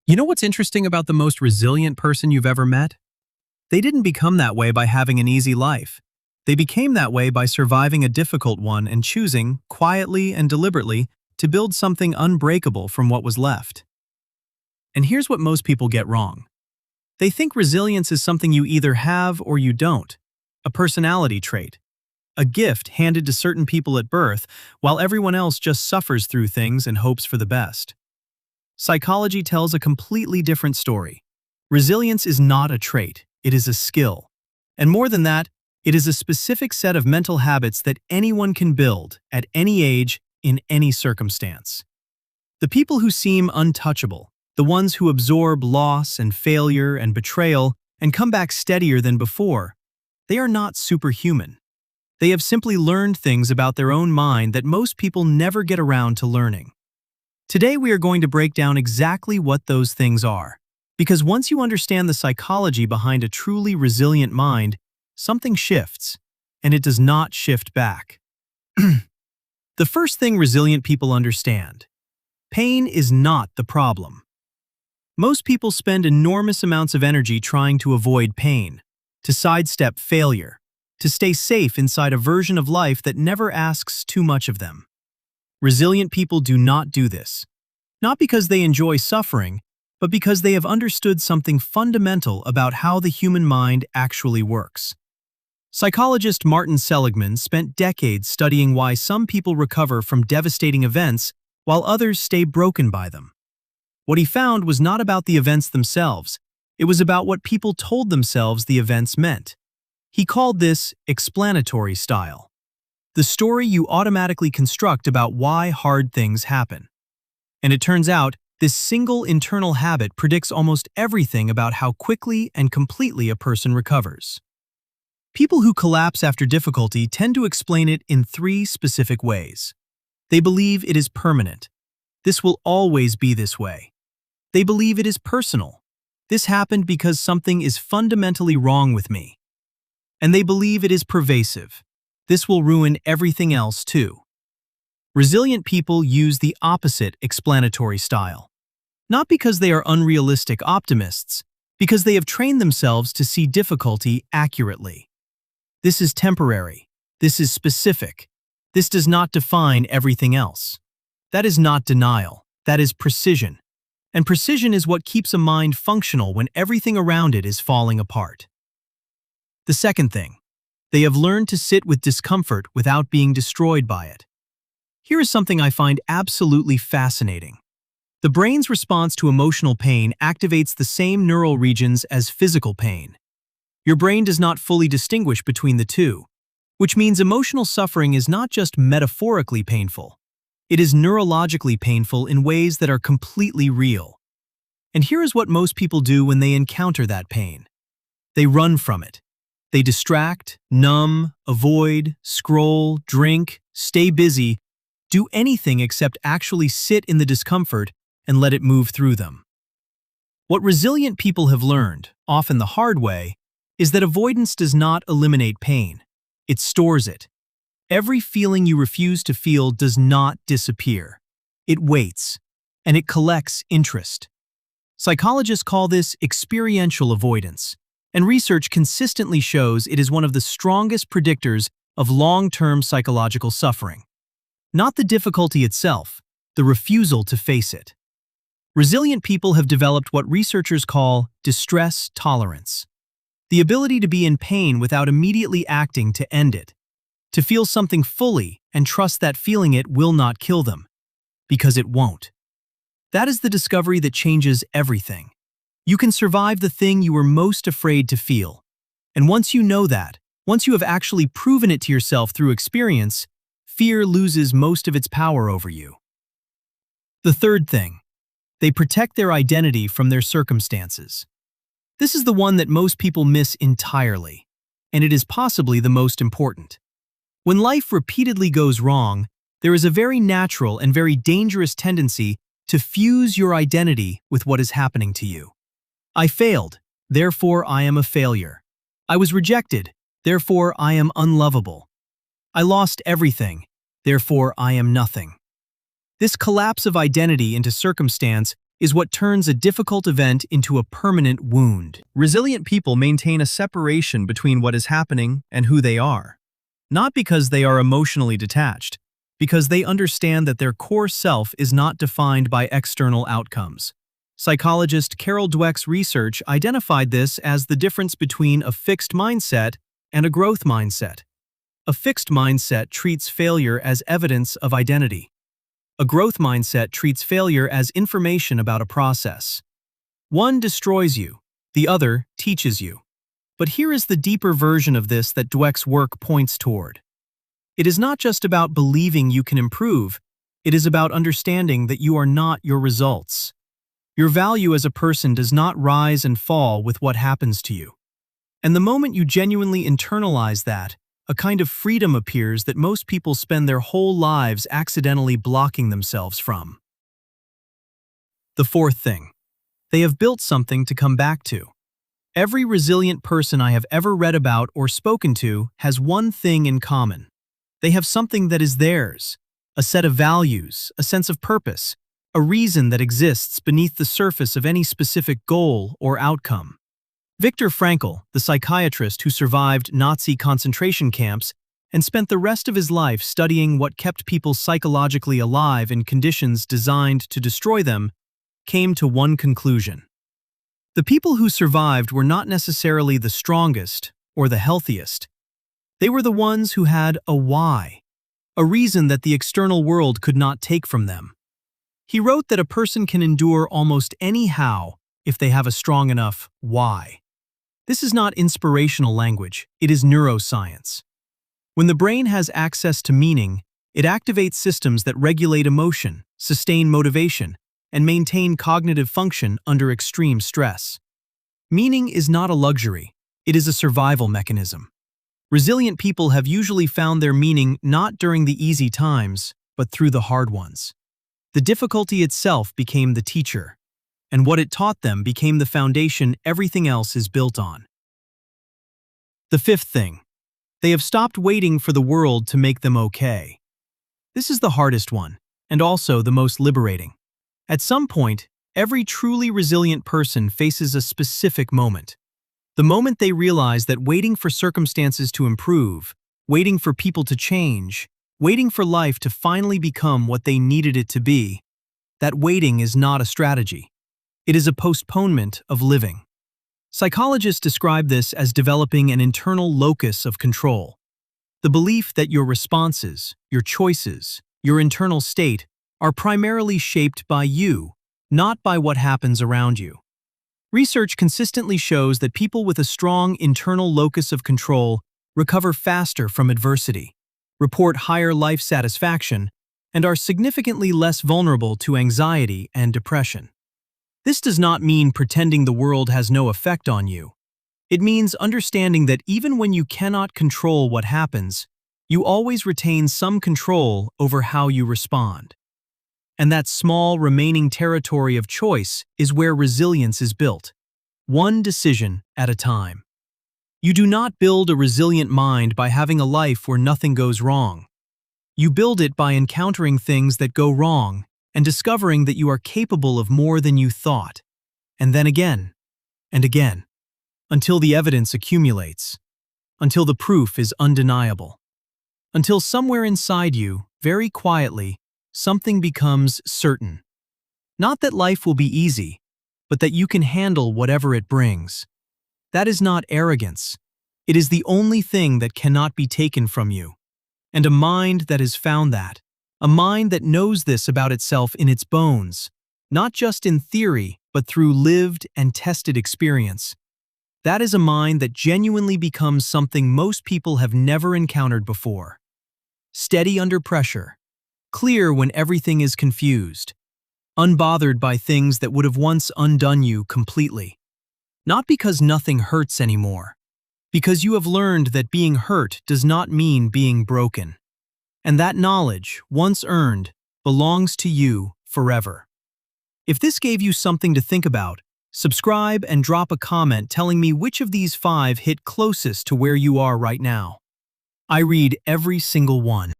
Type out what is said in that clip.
You know what's interesting about the most resilient person you've ever met? They didn't become that way by having an easy life. They became that way by surviving a difficult one and choosing, quietly and deliberately, to build something unbreakable from what was left. And here's what most people get wrong. They think resilience is something you either have or you don't, a personality trait, a gift handed to certain people at birth, while everyone else just suffers through things and hopes for the best. Psychology tells a completely different story. Resilience is not a trait, it is a skill. And more than that, it is a specific set of mental habits that anyone can build, at any age, in any circumstance. The people who seem untouchable, the ones who absorb loss and failure and betrayal and come back steadier than before, they are not superhuman. They have simply learned things about their own mind that most people never get around to learning. Today we are going to break down exactly what those things are, because once you understand the psychology behind a truly resilient mind, something shifts, and it does not shift back. The first thing resilient people understand: pain is not the problem. Most people spend enormous amounts of energy trying to avoid pain, to sidestep failure, to stay safe inside a version of life that never asks too much of them. Resilient people do not do this, not because they enjoy suffering, but because they have understood something fundamental about how the human mind actually works. Psychologist Martin Seligman spent decades studying why some people recover from devastating events while others stay broken by them. What he found was not about the events themselves, it was about what people told themselves the events meant. He called this explanatory style. The story you automatically construct about why hard things happen. And it turns out, this single internal habit predicts almost everything about how quickly and completely a person recovers. People who collapse after difficulty tend to explain it in three specific ways. They believe it is permanent. This will always be this way. They believe it is personal. This happened because something is fundamentally wrong with me. And they believe it is pervasive. This will ruin everything else too. Resilient people use the opposite explanatory style. Not because they are unrealistic optimists, because they have trained themselves to see difficulty accurately. This is temporary. This is specific. This does not define everything else. That is not denial. That is precision. And precision is what keeps a mind functional when everything around it is falling apart. The second thing. They have learned to sit with discomfort without being destroyed by it. Here is something I find absolutely fascinating. The brain's response to emotional pain activates the same neural regions as physical pain. Your brain does not fully distinguish between the two, which means emotional suffering is not just metaphorically painful. It is neurologically painful in ways that are completely real. And here is what most people do when they encounter that pain. They run from it. They distract, numb, avoid, scroll, drink, stay busy, do anything except actually sit in the discomfort and let it move through them. What resilient people have learned, often the hard way, is that avoidance does not eliminate pain. It stores it. Every feeling you refuse to feel does not disappear. It waits, and it collects interest. Psychologists call this experiential avoidance. And research consistently shows it is one of the strongest predictors of long-term psychological suffering. Not the difficulty itself, the refusal to face it. Resilient people have developed what researchers call distress tolerance. The ability to be in pain without immediately acting to end it. To feel something fully and trust that feeling it will not kill them. Because it won't. That is the discovery that changes everything. You can survive the thing you were most afraid to feel. And once you know that, once you have actually proven it to yourself through experience, fear loses most of its power over you. The third thing. They protect their identity from their circumstances. This is the one that most people miss entirely, and it is possibly the most important. When life repeatedly goes wrong, there is a very natural and very dangerous tendency to fuse your identity with what is happening to you. I failed, therefore I am a failure. I was rejected, therefore I am unlovable. I lost everything, therefore I am nothing. This collapse of identity into circumstance is what turns a difficult event into a permanent wound. Resilient people maintain a separation between what is happening and who they are. Not because they are emotionally detached, because they understand that their core self is not defined by external outcomes. Psychologist Carol Dweck's research identified this as the difference between a fixed mindset and a growth mindset. A fixed mindset treats failure as evidence of identity. A growth mindset treats failure as information about a process. One destroys you, the other teaches you. But here is the deeper version of this that Dweck's work points toward. It is not just about believing you can improve, it is about understanding that you are not your results. Your value as a person does not rise and fall with what happens to you. And the moment you genuinely internalize that, a kind of freedom appears that most people spend their whole lives accidentally blocking themselves from. The fourth thing. They have built something to come back to. Every resilient person I have ever read about or spoken to has one thing in common. They have something that is theirs, a set of values, a sense of purpose, a reason that exists beneath the surface of any specific goal or outcome. Viktor Frankl, the psychiatrist who survived Nazi concentration camps and spent the rest of his life studying what kept people psychologically alive in conditions designed to destroy them, came to one conclusion. The people who survived were not necessarily the strongest or the healthiest. They were the ones who had a why, a reason that the external world could not take from them. He wrote that a person can endure almost any how if they have a strong enough why. This is not inspirational language, it is neuroscience. When the brain has access to meaning, it activates systems that regulate emotion, sustain motivation, and maintain cognitive function under extreme stress. Meaning is not a luxury, it is a survival mechanism. Resilient people have usually found their meaning not during the easy times, but through the hard ones. The difficulty itself became the teacher, and what it taught them became the foundation everything else is built on. The fifth thing. They have stopped waiting for the world to make them okay. This is the hardest one, and also the most liberating. At some point, every truly resilient person faces a specific moment. The moment they realize that waiting for circumstances to improve, waiting for people to change, waiting for life to finally become what they needed it to be, that waiting is not a strategy. It is a postponement of living. Psychologists describe this as developing an internal locus of control. The belief that your responses, your choices, your internal state are primarily shaped by you, not by what happens around you. Research consistently shows that people with a strong internal locus of control recover faster from adversity, report higher life satisfaction, and are significantly less vulnerable to anxiety and depression. This does not mean pretending the world has no effect on you. It means understanding that even when you cannot control what happens, you always retain some control over how you respond. And that small remaining territory of choice is where resilience is built, one decision at a time. You do not build a resilient mind by having a life where nothing goes wrong. You build it by encountering things that go wrong and discovering that you are capable of more than you thought, and then again, and again, until the evidence accumulates, until the proof is undeniable, until somewhere inside you, very quietly, something becomes certain. Not that life will be easy, but that you can handle whatever it brings. That is not arrogance. It is the only thing that cannot be taken from you. And a mind that has found that, a mind that knows this about itself in its bones, not just in theory, but through lived and tested experience. That is a mind that genuinely becomes something most people have never encountered before. Steady under pressure, clear when everything is confused, unbothered by things that would have once undone you completely. Not because nothing hurts anymore, because you have learned that being hurt does not mean being broken. And that knowledge, once earned, belongs to you forever. If this gave you something to think about, subscribe and drop a comment telling me which of these 5 hit closest to where you are right now. I read every single one.